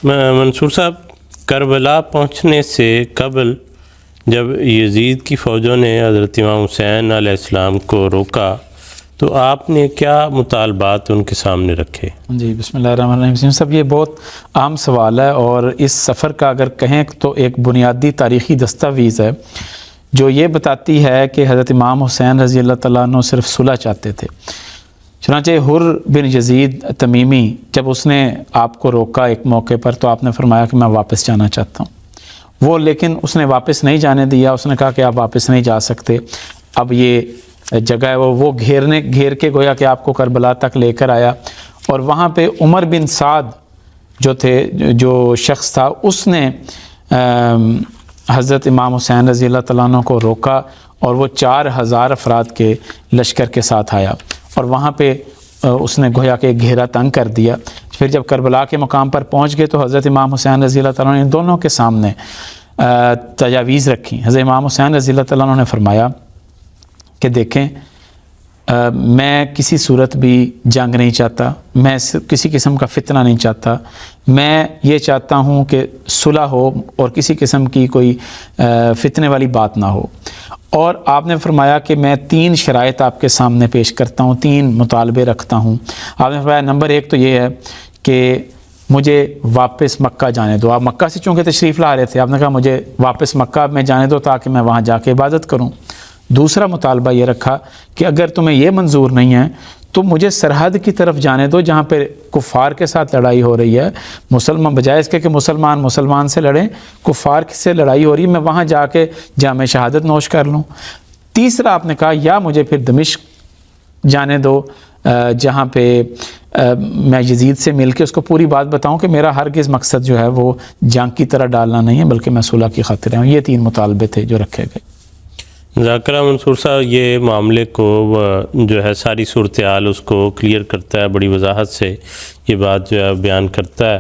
منصور صاحب، کربلا پہنچنے سے قبل جب یزید کی فوجوں نے حضرت امام حسین علیہ السلام کو روکا تو آپ نے کیا مطالبات ان کے سامنے رکھے؟ جی بسم اللہ الرحمن الرحیم صاحب، یہ بہت عام سوال ہے اور اس سفر کا اگر کہیں تو ایک بنیادی تاریخی دستاویز ہے جو یہ بتاتی ہے کہ حضرت امام حسین رضی اللہ تعالیٰ عنہ صرف صلح چاہتے تھے۔ چنانچہ حر بن یزید تمیمی جب اس نے آپ کو روکا ایک موقع پر تو آپ نے فرمایا کہ میں واپس جانا چاہتا ہوں، وہ لیکن اس نے واپس نہیں جانے دیا۔ اس نے کہا کہ آپ واپس نہیں جا سکتے، اب یہ جگہ ہے وہ گھیر کے گویا کہ آپ کو کربلا تک لے کر آیا، اور وہاں پہ عمر بن سعد جو شخص تھا اس نے حضرت امام حسین رضی اللہ تعالیٰ عنہ کو روکا اور وہ 4000 افراد کے لشکر کے ساتھ آیا اور وہاں پہ اس نے گویا کہ گھیرا تنگ کر دیا۔ پھر جب کربلا کے مقام پر پہنچ گئے تو حضرت امام حسین رضی اللہ تعالیٰ عنہ نے دونوں کے سامنے تجاویز رکھی۔ حضرت امام حسین رضی اللہ تعالیٰ عنہ نے فرمایا کہ دیکھیں، میں کسی صورت بھی جنگ نہیں چاہتا، میں کسی قسم کا فتنہ نہیں چاہتا، میں یہ چاہتا ہوں کہ صلح ہو اور کسی قسم کی کوئی فتنے والی بات نہ ہو۔ اور آپ نے فرمایا کہ میں 3 شرائط آپ کے سامنے پیش کرتا ہوں، 3 مطالبے رکھتا ہوں۔ آپ نے فرمایا نمبر 1 تو یہ ہے کہ مجھے واپس مکہ جانے دو۔ آپ مکہ سے چونکہ تشریف لا رہے تھے، آپ نے کہا مجھے واپس مکہ میں جانے دو تاکہ میں وہاں جا کے عبادت کروں۔ دوسرا مطالبہ یہ رکھا کہ اگر تمہیں یہ منظور نہیں ہے تو مجھے سرحد کی طرف جانے دو جہاں پہ کفار کے ساتھ لڑائی ہو رہی ہے، مسلمان بجائے اس کے کہ مسلمان سے لڑیں، کفار سے لڑائی ہو رہی ہے، میں وہاں جا کے جامع شہادت نوش کر لوں۔ تیسرا آپ نے کہا یا مجھے پھر دمشق جانے دو جہاں پہ میں یزید سے مل کے اس کو پوری بات بتاؤں کہ میرا ہرگز مقصد جو ہے وہ جنگ کی طرح ڈالنا نہیں ہے بلکہ میں صلح کی خاطر ہوں۔ یہ 3 مطالبے تھے جو رکھے گئے۔ ذاکرہ منصور صاحب، یہ معاملے کو جو ہے ساری صورتحال اس کو کلیئر کرتا ہے، بڑی وضاحت سے یہ بات جو ہے بیان کرتا ہے۔